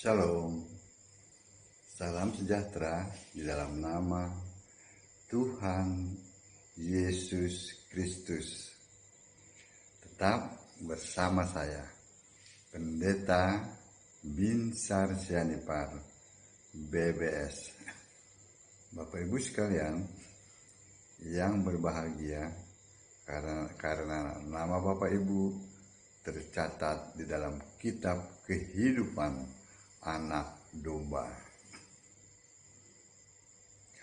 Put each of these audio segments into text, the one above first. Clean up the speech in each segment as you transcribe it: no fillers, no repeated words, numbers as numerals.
Shalom, salam sejahtera di dalam nama Tuhan Yesus Kristus. Tetap bersama saya, Pendeta Binsar Sianipar, BBS. Bapak Ibu sekalian yang berbahagia, karena nama Bapak Ibu tercatat di dalam kitab kehidupan anak domba.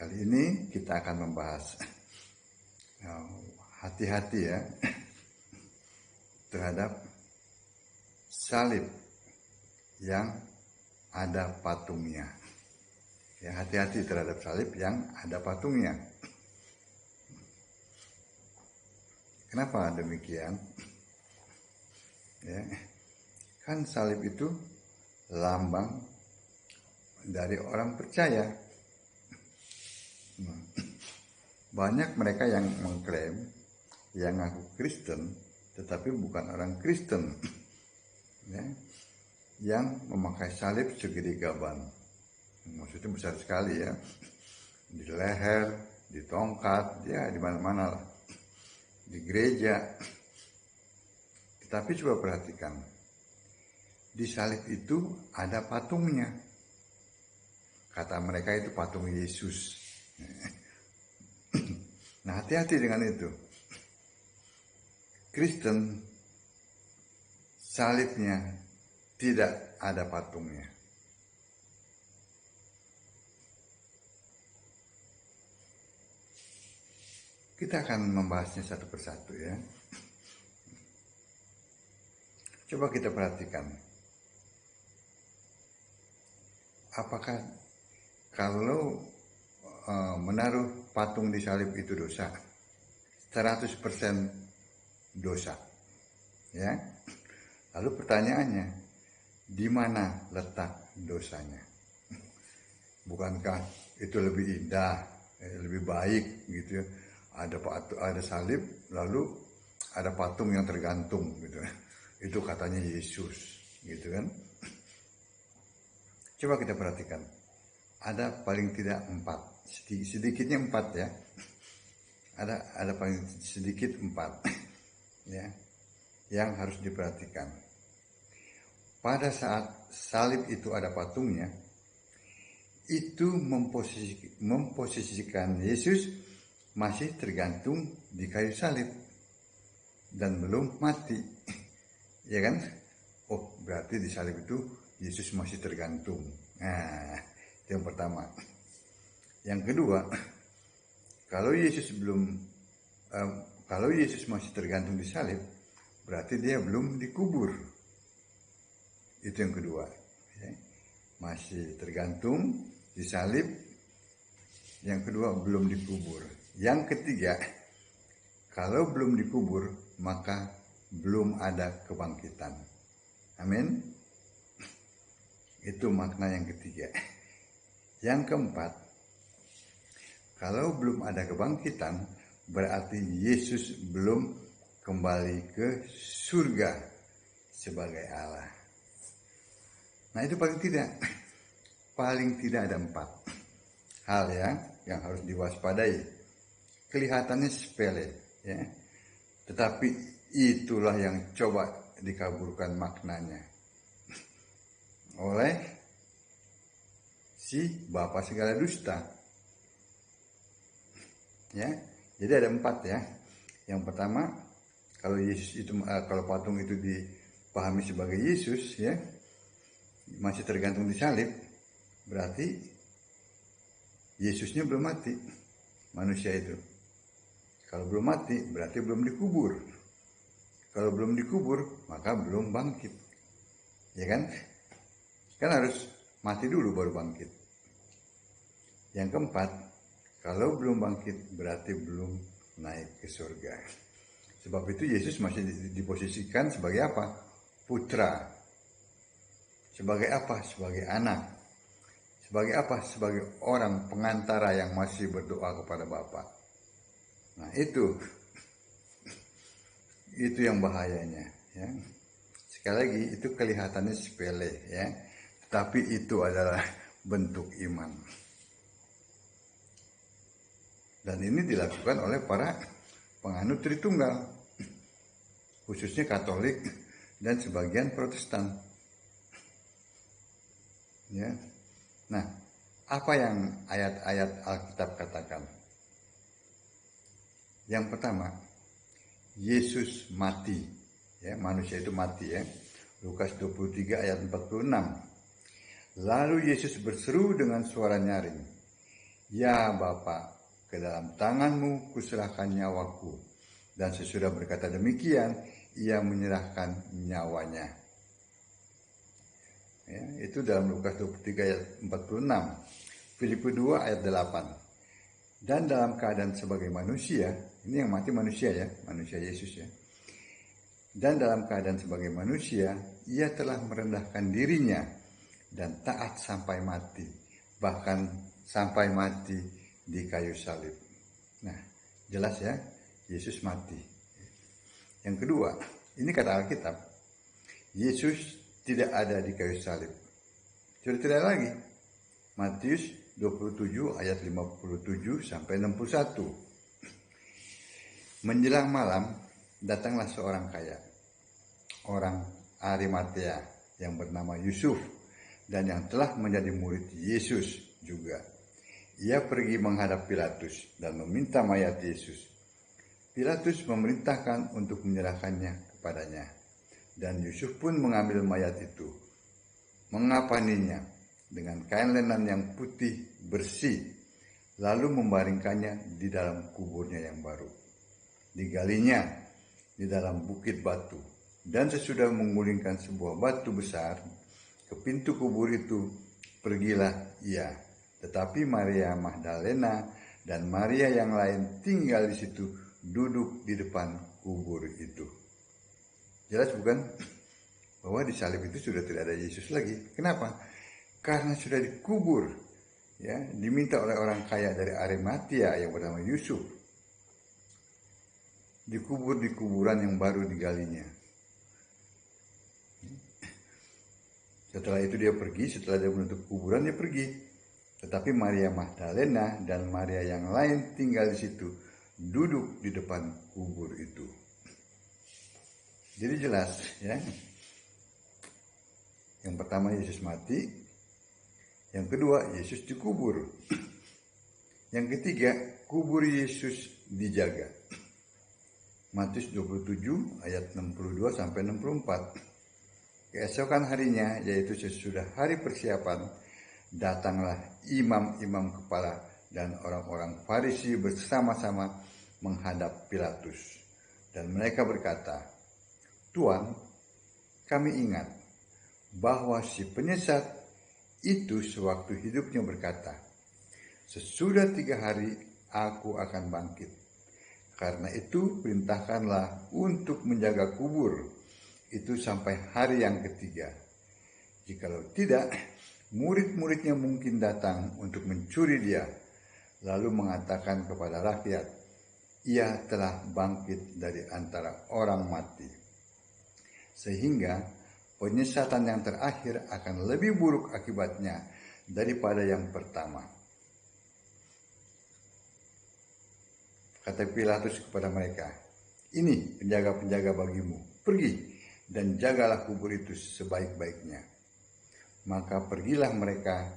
Kali ini kita akan membahas hati-hati ya terhadap salib yang ada patungnya. Ya, hati-hati terhadap salib yang ada patungnya. Kenapa demikian? Ya, kan salib itu lambang dari orang percaya. Banyak mereka yang mengklaim yang ngaku Kristen tetapi bukan orang Kristen, ya, yang memakai salib segede gaban. Maksudnya besar sekali ya, di leher, di tongkat, ya di mana-mana lah, di gereja. Tetapi coba perhatikan, di salib itu ada patungnya. Kata mereka itu patung Yesus. Nah, hati-hati dengan itu. Kristen salibnya tidak ada patungnya. Kita akan membahasnya satu persatu ya. Coba kita perhatikan. Apakah kalau menaruh patung di salib itu dosa? 100% dosa. Ya. Lalu pertanyaannya, di mana letak dosanya? Bukankah itu lebih indah, lebih baik gitu ya? Ada salib, lalu ada patung yang tergantung gitu. Itu katanya Yesus, gitu kan? Coba kita perhatikan, ada paling tidak 4, sedikitnya 4 ya. Ada paling sedikit 4 ya, yang harus diperhatikan. Pada saat salib itu ada patungnya, itu memposisikan Yesus masih tergantung di kayu salib dan belum mati, ya kan? Oh, berarti di salib itu Yesus masih tergantung. Nah, itu yang pertama. Yang kedua, kalau Yesus masih tergantung di salib, berarti dia belum dikubur. Itu yang kedua. Ya. Masih tergantung di salib. Yang kedua, belum dikubur. Yang ketiga, kalau belum dikubur, maka belum ada kebangkitan. Amin. Itu makna yang ketiga. Yang keempat, kalau belum ada kebangkitan, berarti Yesus belum kembali ke surga sebagai Allah. Nah, itu paling tidak ada 4 hal ya yang harus diwaspadai. Kelihatannya sepele ya, tetapi itulah yang coba dikaburkan maknanya oleh si Bapa segala dusta. Ya, jadi ada 4 ya. Yang pertama, kalau patung itu dipahami sebagai Yesus ya, masih tergantung di salib, berarti Yesusnya belum mati, manusia itu. Kalau belum mati, berarti belum dikubur. Kalau belum dikubur, maka belum bangkit. Ya kan? Kan harus mati dulu baru bangkit. Yang keempat, kalau belum bangkit berarti belum naik ke surga. Sebab itu Yesus masih diposisikan sebagai apa? Putra. Sebagai apa? Sebagai anak. Sebagai apa? Sebagai orang pengantara yang masih berdoa kepada Bapa. Nah, itu yang bahayanya ya. Sekali lagi, itu kelihatannya sepele ya, tapi itu adalah bentuk iman. Dan ini dilakukan oleh para penganut Tritunggal, khususnya Katolik dan sebagian Protestan. Ya. Nah, apa yang ayat-ayat Alkitab katakan? Yang pertama, Yesus mati. Ya, manusia itu mati ya. Lukas 23 ayat 46. Lalu Yesus berseru dengan suara nyaring, "Ya Bapa, ke dalam tanganmu kuserahkan nyawaku." Dan sesudah berkata demikian, ia menyerahkan nyawanya. Ya, itu dalam Lukas 23 ayat 46. Filipi 2 ayat 8. Dan dalam keadaan sebagai manusia, ini yang mati manusia ya, manusia Yesus ya. Dan dalam keadaan sebagai manusia, ia telah merendahkan dirinya dan taat sampai mati, bahkan sampai mati di kayu salib. Nah, jelas ya, Yesus mati. Yang kedua, ini kata Alkitab, Yesus tidak ada di kayu salib. Sudah tidak lagi. Matius 27 ayat 57 sampai 61. Menjelang malam, datanglah seorang kaya, orang Arimatea yang bernama Yusuf, dan yang telah menjadi murid Yesus juga. Ia pergi menghadap Pilatus dan meminta mayat Yesus. Pilatus memerintahkan untuk menyerahkannya kepadanya. Dan Yusuf pun mengambil mayat itu, mengapaninya dengan kain lenan yang putih bersih, lalu membaringkannya di dalam kuburnya yang baru. Digalinya di dalam bukit batu, dan sesudah menggulingkan sebuah batu besar ke pintu kubur itu, pergilah ia. Tetapi Maria Magdalena dan Maria yang lain tinggal di situ, duduk di depan kubur itu. Jelas bukan? Bahwa di salib itu sudah tidak ada Yesus lagi. Kenapa? Karena sudah dikubur. Ya, diminta oleh orang kaya dari Arimatea yang bernama Yusuf. Dikubur di kuburan yang baru digalinya. Setelah itu dia pergi, setelah dia menutup kuburan dia pergi. Tetapi Maria Magdalena dan Maria yang lain tinggal di situ, duduk di depan kubur itu. Jadi jelas ya. Yang pertama Yesus mati, yang kedua Yesus dikubur. Yang ketiga, kubur Yesus dijaga. Matius 27 ayat 62 sampai 64. Keesokan harinya, yaitu sesudah hari persiapan, datanglah imam-imam kepala dan orang-orang Farisi bersama-sama menghadap Pilatus. Dan mereka berkata, "Tuan, kami ingat bahwa si penyesat itu sewaktu hidupnya berkata, 'Sesudah 3 hari aku akan bangkit.' Karena itu perintahkanlah untuk menjaga kubur itu sampai hari yang ketiga. Jikalau tidak, murid-muridnya mungkin datang untuk mencuri dia, lalu mengatakan kepada rakyat, 'Ia telah bangkit dari antara orang mati.' Sehingga penyesatan yang terakhir akan lebih buruk akibatnya daripada yang pertama." Kata Pilatus kepada mereka, "Ini penjaga-penjaga bagimu, pergi dan jagalah kubur itu sebaik-baiknya." Maka pergilah mereka,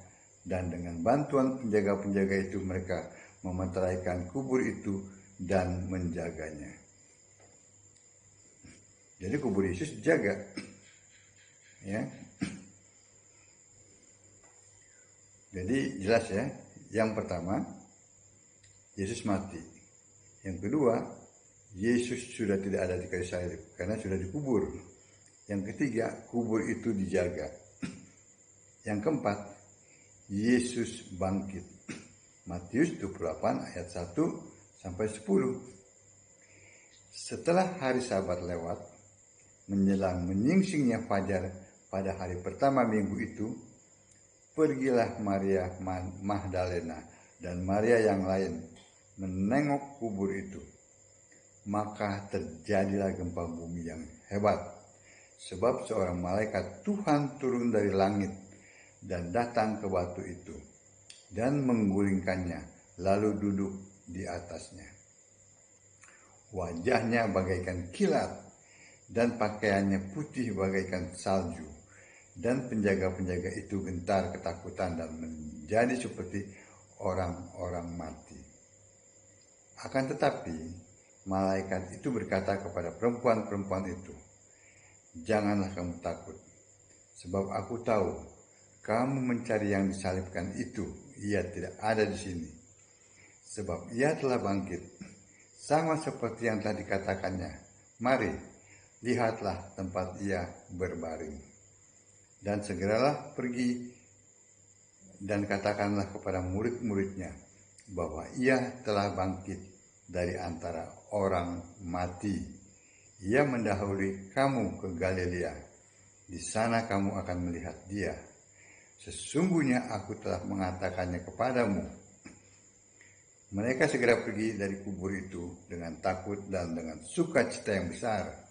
dan dengan bantuan penjaga-penjaga itu mereka memeteraikan kubur itu dan menjaganya. Jadi kubur Yesus dijaga. Ya. Jadi jelas ya, yang pertama Yesus mati. Yang kedua, Yesus sudah tidak ada di kayu salib karena sudah dikubur. Yang ketiga, kubur itu dijaga. Yang keempat, Yesus bangkit. Matius 28 ayat 1 sampai 10. Setelah hari Sabat lewat, menjelang menyingsingnya fajar pada hari pertama minggu itu, pergilah Maria Magdalena dan Maria yang lain menengok kubur itu. Maka terjadilah gempa bumi yang hebat, sebab seorang malaikat Tuhan turun dari langit dan datang ke batu itu dan menggulingkannya, lalu duduk di atasnya. Wajahnya bagaikan kilat dan pakaiannya putih bagaikan salju. Dan penjaga-penjaga itu gentar ketakutan dan menjadi seperti orang-orang mati. Akan tetapi, malaikat itu berkata kepada perempuan-perempuan itu, "Janganlah kamu takut, sebab aku tahu kamu mencari yang disalibkan itu. Ia tidak ada di sini, sebab ia telah bangkit, sama seperti yang telah dikatakannya. Mari, lihatlah tempat ia berbaring. Dan segeralah pergi dan katakanlah kepada murid-muridnya bahwa ia telah bangkit dari antara orang mati. Ia mendahului kamu ke Galilea. Di sana kamu akan melihat dia. Sesungguhnya aku telah mengatakannya kepadamu." Mereka segera pergi dari kubur itu dengan takut dan dengan sukacita yang besar,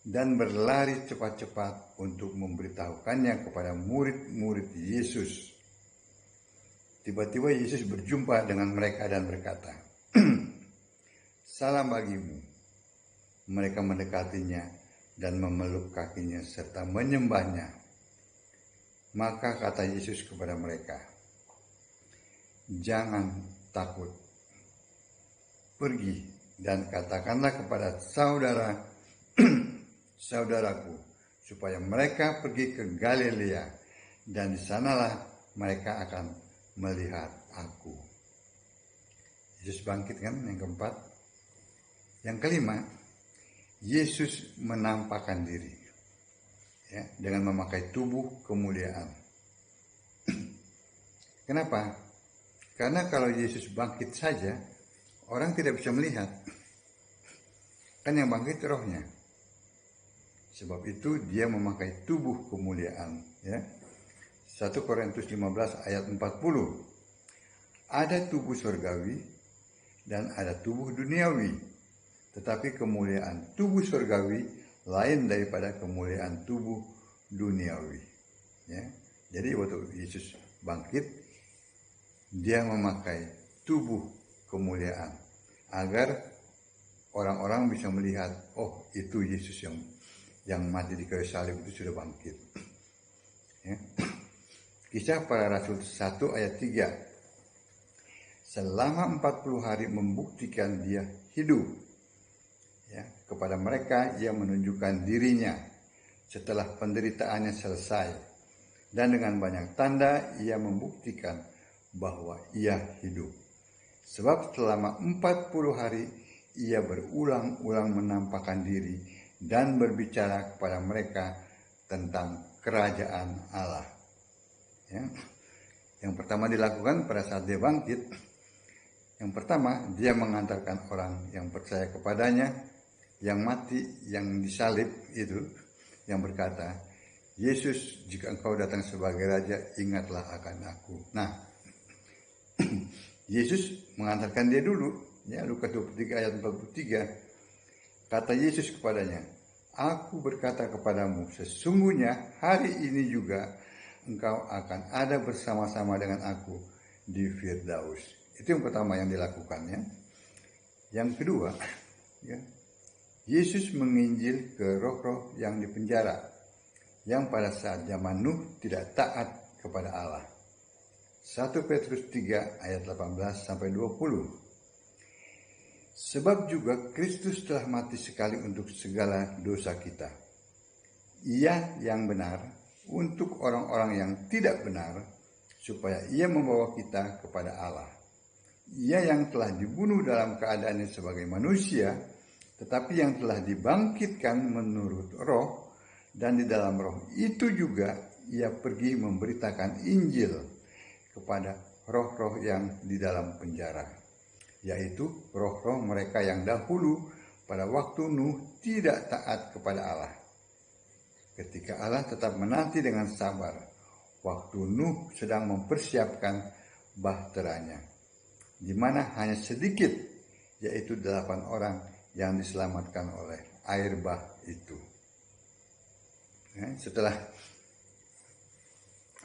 dan berlari cepat-cepat untuk memberitahukannya kepada murid-murid Yesus. Tiba-tiba Yesus berjumpa dengan mereka dan berkata, "Salam bagimu." Mereka mendekatinya dan memeluk kakinya serta menyembahnya. Maka kata Yesus kepada mereka, "Jangan takut. Pergi dan katakanlah kepada saudaraku supaya mereka pergi ke Galilea, dan di sanalah mereka akan melihat aku." Yesus bangkit kan, yang keempat. Yang kelima, Yesus menampakkan diri, ya, dengan memakai tubuh kemuliaan. Kenapa? Karena kalau Yesus bangkit saja, orang tidak bisa melihat. Kan yang bangkit rohnya. Sebab itu dia memakai tubuh kemuliaan, ya. 1 Korintus 15 ayat 40. Ada tubuh surgawi dan ada tubuh duniawi. Tetapi kemuliaan tubuh surgawi lain daripada kemuliaan tubuh duniawi, ya. Jadi waktu Yesus bangkit, dia memakai tubuh kemuliaan agar orang-orang bisa melihat, oh, itu Yesus yang mati di kayu salib itu sudah bangkit. Ya. Kisah Para Rasul 1 ayat 3. Selama 40 hari membuktikan dia hidup. Ya, kepada mereka ia menunjukkan dirinya setelah penderitaannya selesai. Dan dengan banyak tanda ia membuktikan bahwa ia hidup. Sebab selama 40 hari ia berulang-ulang menampakkan diri dan berbicara kepada mereka tentang kerajaan Allah. Ya. Yang pertama dilakukan pada saat dia bangkit, yang pertama dia mengantarkan orang yang percaya kepadanya, yang mati, yang disalib itu, yang berkata, "Yesus, jika engkau datang sebagai Raja, ingatlah akan aku." Nah, Yesus mengantarkan dia dulu, ya, Lukas 23 ayat 43. Kata Yesus kepadanya, "Aku berkata kepadamu, sesungguhnya hari ini juga engkau akan ada bersama-sama dengan aku di Firdaus." Itu yang pertama yang dilakukannya. Yang kedua, ya, Yesus menginjil ke roh-roh yang di penjara, yang pada saat zaman Nuh tidak taat kepada Allah. 1 Petrus 3 ayat 18-20. Sebab juga Kristus telah mati sekali untuk segala dosa kita. Ia yang benar untuk orang-orang yang tidak benar, supaya ia membawa kita kepada Allah. Ia yang telah dibunuh dalam keadaannya sebagai manusia, tetapi yang telah dibangkitkan menurut roh, dan di dalam roh itu juga ia pergi memberitakan Injil kepada roh-roh yang di dalam penjara, yaitu roh-roh mereka yang dahulu pada waktu Nuh tidak taat kepada Allah. Ketika Allah tetap menanti dengan sabar waktu Nuh sedang mempersiapkan bahteranya, di mana hanya sedikit, yaitu 8 orang yang diselamatkan oleh air bah itu. Setelah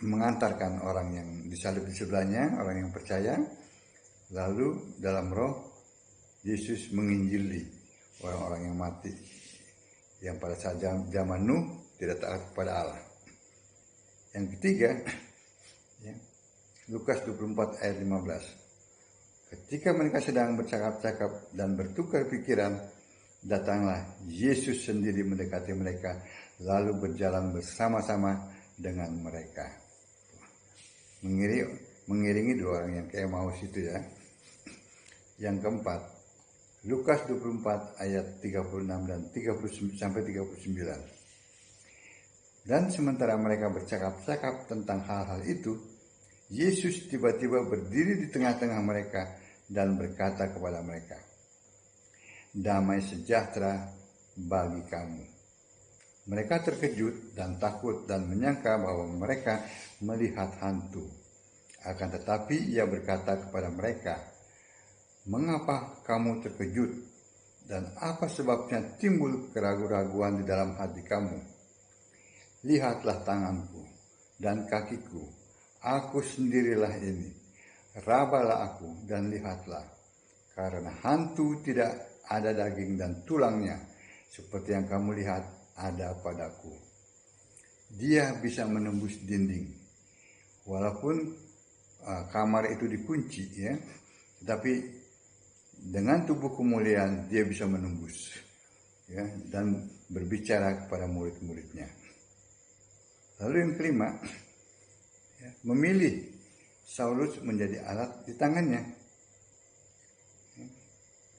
mengantarkan orang yang disalib di sebelahnya, orang yang percaya. Lalu dalam roh Yesus menginjili orang-orang yang mati, yang pada saat zaman Nuh tidak taat kepada Allah. Yang ketiga, ya, Lukas 24 ayat 15. Ketika mereka sedang bercakap-cakap dan bertukar pikiran, datanglah Yesus sendiri mendekati mereka, lalu berjalan bersama-sama dengan mereka. Mengiringi dua orang yang ke Emmaus itu ya. Yang keempat, Lukas 24 ayat 36 dan 30 sampai 39. Dan sementara mereka bercakap-cakap tentang hal-hal itu, Yesus tiba-tiba berdiri di tengah-tengah mereka dan berkata kepada mereka, "Damai sejahtera bagi kamu." Mereka terkejut dan takut dan menyangka bahwa mereka melihat hantu. Akan tetapi ia berkata kepada mereka, "Mengapa kamu terkejut? Dan apa sebabnya timbul keraguan-raguan di dalam hati kamu? Lihatlah tanganku dan kakiku, aku sendirilah ini. Rabalah aku dan lihatlah, karena hantu tidak ada daging dan tulangnya, seperti yang kamu lihat ada padaku." Dia bisa menembus dinding, walaupun kamar itu dikunci ya, tetapi dengan tubuh kemuliaan dia bisa menembus ya, dan berbicara kepada murid-muridnya. Lalu yang kelima, ya, memilih Saulus menjadi alat di tangannya.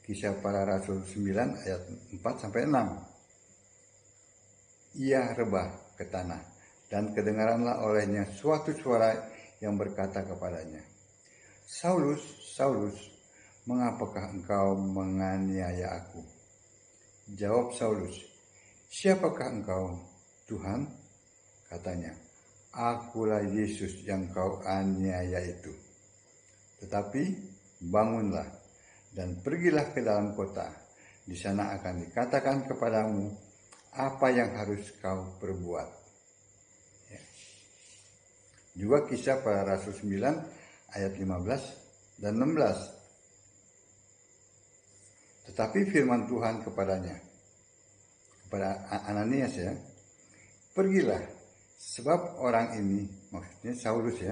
Kisah Para Rasul 9 ayat 4 sampai 6. Ia rebah ke tanah, dan kedengaranlah olehnya suatu suara yang berkata kepadanya, "Saulus, Saulus, mengapakah engkau menganiaya aku?" Jawab Saulus, "Siapakah engkau, Tuhan?" Katanya, "Akulah Yesus yang kau aniaya itu. Tetapi bangunlah dan pergilah ke dalam kota. Di sana akan dikatakan kepadamu apa yang harus kau perbuat." Ya. Juga Kisah Para Rasul 9 ayat 15 dan 16. Tetapi firman Tuhan kepadanya, kepada Ananias ya, "Pergilah, sebab orang ini," maksudnya Saulus ya,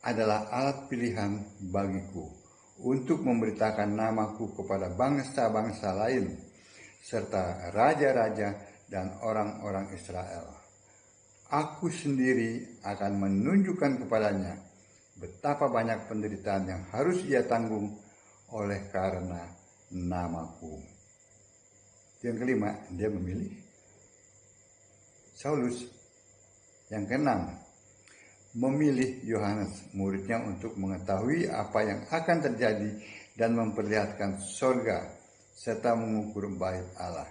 "adalah alat pilihan bagiku untuk memberitakan namaku kepada bangsa-bangsa lain, serta raja-raja dan orang-orang Israel. Aku sendiri akan menunjukkan kepadanya betapa banyak penderitaan yang harus ia tanggung oleh karena namaku." Yang kelima, dia memilih Saulus. Yang keenam, memilih Yohanes, muridnya, untuk mengetahui apa yang akan terjadi dan memperlihatkan sorga serta mengukur bait Allah.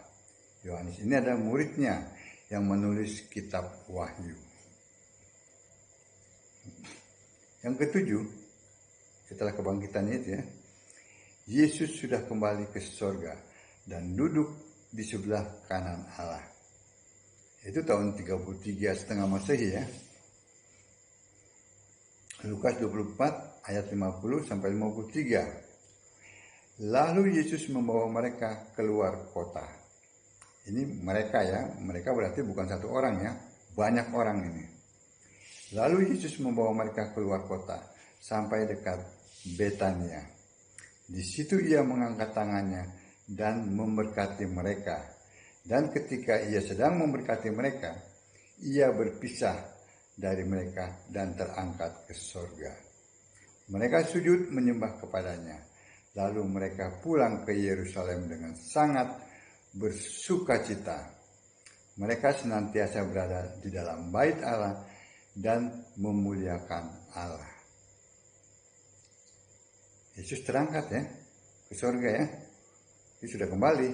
Yohanes ini adalah muridnya yang menulis kitab Wahyu. Yang ketujuh, setelah kebangkitannya itu ya, Yesus sudah kembali ke sorga dan duduk di sebelah kanan Allah. Itu tahun 33 setengah Masehi ya. Lukas 24 ayat 50 sampai 53. Lalu Yesus membawa mereka keluar kota. Ini mereka ya, mereka berarti bukan satu orang ya, banyak orang ini. Lalu Yesus membawa mereka keluar kota sampai dekat Betania. Di situ ia mengangkat tangannya dan memberkati mereka. Dan ketika ia sedang memberkati mereka, ia berpisah dari mereka dan terangkat ke sorga. Mereka sujud menyembah kepadanya. Lalu mereka pulang ke Yerusalem dengan sangat bersukacita. Mereka senantiasa berada di dalam bait Allah dan memuliakan Allah. Yesus terangkat ya ke sorga ya. Dia sudah kembali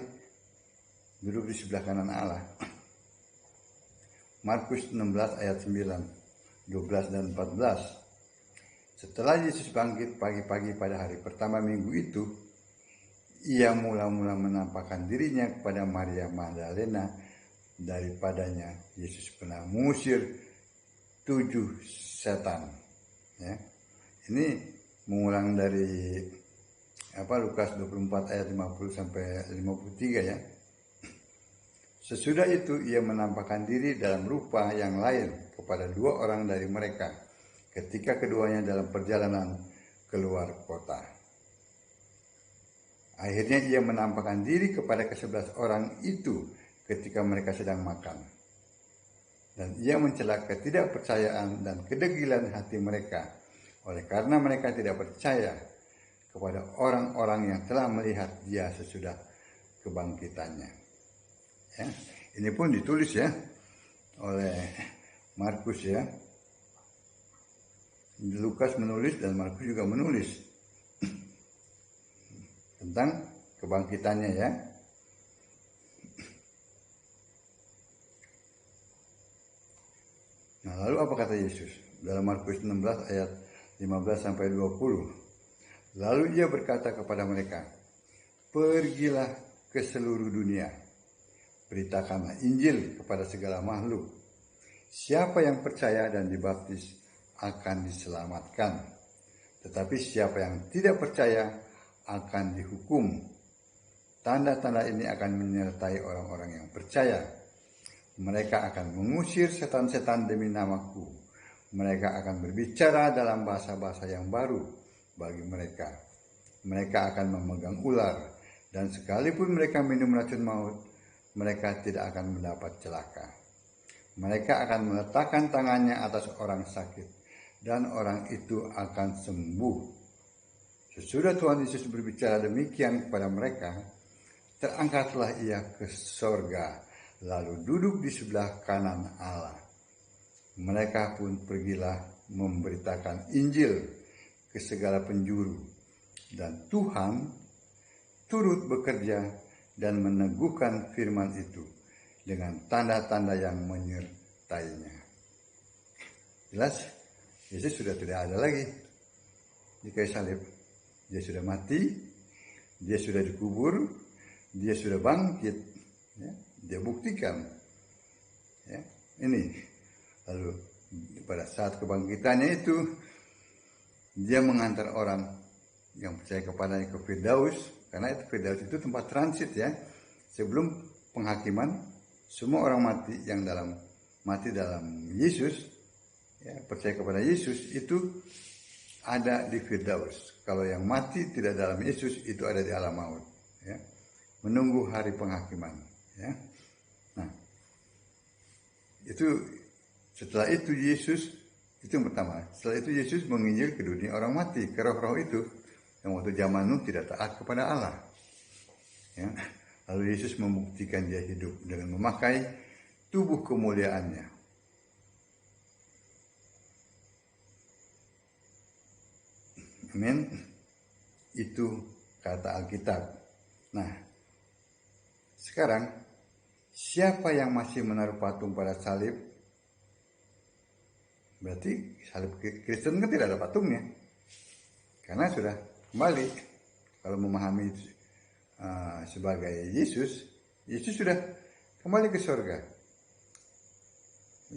duduk di sebelah kanan Allah. Markus 16 ayat 9, 12 dan 14. Setelah Yesus bangkit pagi-pagi pada hari pertama minggu itu, ia mula-mula menampakkan dirinya kepada Maria Magdalena. Daripadanya Yesus pernah mengusir 7 setan. Ya. Ini mengulang dari Lukas 24 ayat 50 sampai 53 ya. Sesudah itu ia menampakkan diri dalam rupa yang lain kepada 2 orang dari mereka ketika keduanya dalam perjalanan keluar kota. Akhirnya ia menampakkan diri kepada ke-11 orang itu ketika mereka sedang makan. Dan ia mencela ketidakpercayaan dan kedegilan hati mereka oleh karena mereka tidak percaya kepada orang-orang yang telah melihat dia sesudah kebangkitannya. Ya, ini pun ditulis ya oleh Markus ya. Lukas menulis dan Markus juga menulis tentang kebangkitannya ya. Nah, lalu apa kata Yesus? Dalam Markus 16 ayat 15 sampai 20. Lalu ia berkata kepada mereka, "Pergilah ke seluruh dunia. Beritakanlah Injil kepada segala makhluk. Siapa yang percaya dan dibaptis akan diselamatkan. Tetapi siapa yang tidak percaya akan dihukum. Tanda-tanda ini akan menyertai orang-orang yang percaya. Mereka akan mengusir setan-setan demi namaku. Mereka akan berbicara dalam bahasa-bahasa yang baru bagi mereka. Mereka akan memegang ular. Dan sekalipun mereka minum racun maut, mereka tidak akan mendapat celaka. Mereka akan meletakkan tangannya atas orang sakit, dan orang itu akan sembuh." Sesudah Tuhan Yesus berbicara demikian kepada mereka, terangkatlah ia ke sorga, lalu duduk di sebelah kanan Allah. Mereka pun pergilah memberitakan Injil ke segala penjuru, dan Tuhan turut bekerja dan meneguhkan firman itu dengan tanda-tanda yang menyertainya. Jelas, Yesus sudah tidak ada lagi di kayu salib. Dia sudah mati, dia sudah dikubur, dia sudah bangkit. Ya, dia buktikan. Ya, ini. Lalu pada saat kebangkitannya itu, dia mengantar orang yang percaya kepadanya ke Firdaus. Karena itu Firdaus itu tempat transit ya. Sebelum penghakiman, semua orang mati yang mati dalam Yesus, ya, percaya kepada Yesus itu ada di Firdaus. Kalau yang mati tidak dalam Yesus itu ada di alam maut, ya, menunggu hari penghakiman. Ya. Nah, itu setelah itu Yesus itu yang pertama. Setelah itu Yesus menginjil ke dunia orang mati, ke roh-roh itu yang waktu zaman Nuh tidak taat kepada Allah. Ya. Lalu Yesus membuktikan dia hidup dengan memakai tubuh kemuliaannya. Amin. Itu kata Alkitab. Nah, sekarang siapa yang masih menaruh patung pada salib? Berarti salib Kristen kan tidak ada patungnya. Karena sudah kembali. Kalau memahami sebagai Yesus sudah kembali ke surga.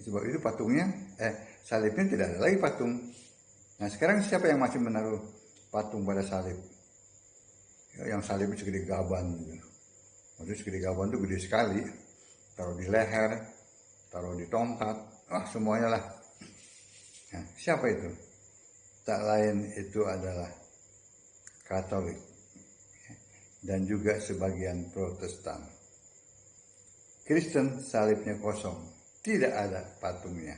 Sebab itu patungnya, salibnya tidak ada lagi patung. Nah sekarang siapa yang masih menaruh patung pada salib? Yang salib segede gaban gitu. Maksudnya segede gaban itu gede sekali. Taruh di leher, taruh di tongkat, semuanya lah. Nah, siapa itu? Tak lain itu adalah Katolik dan juga sebagian Protestan. Kristen salibnya kosong, tidak ada patungnya.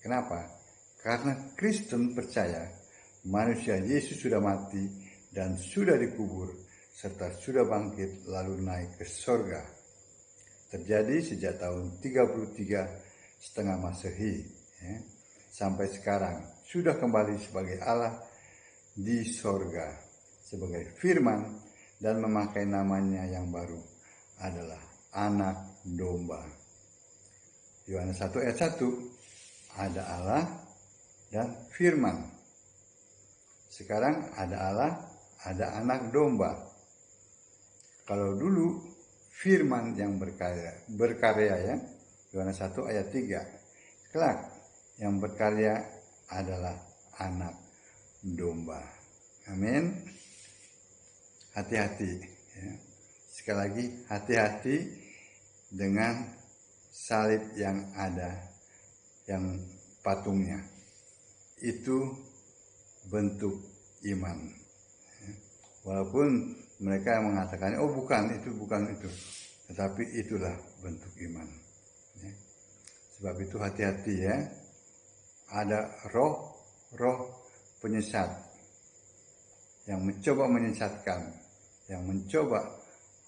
Kenapa? Karena Kristen percaya manusia Yesus sudah mati dan sudah dikubur serta sudah bangkit lalu naik ke sorga. Terjadi sejak tahun 33 setengah Masehi, ya, sampai sekarang sudah kembali sebagai Allah di sorga sebagai firman dan memakai namanya yang baru adalah Anak Domba. Yohanes 1 ayat 1, ada Allah dan firman. Sekarang ada Allah, ada Anak Domba. Kalau dulu firman yang berkarya ya, Yohanes 1 ayat 3. Kelak yang berkarya adalah anak domba. Amin. Hati-hati. Ya. Sekali lagi, hati-hati dengan salib yang ada, yang patungnya. Itu bentuk iman. Walaupun mereka yang mengatakan, oh bukan itu. Tetapi itulah bentuk iman. Sebab itu hati-hati ya. Ada roh penyesat yang mencoba menyesatkan, yang mencoba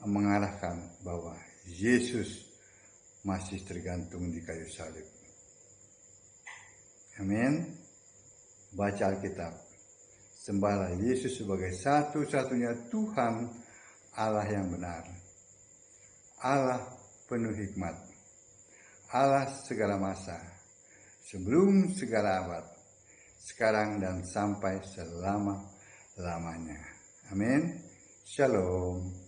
mengarahkan bahwa Yesus masih tergantung di kayu salib. Amin. Baca Alkitab. Sembahlah Yesus sebagai satu-satunya Tuhan Allah yang benar. Allah penuh hikmat. Allah segala masa. Sebelum segala abad. Sekarang dan sampai selama-lamanya. Amin. Shalom.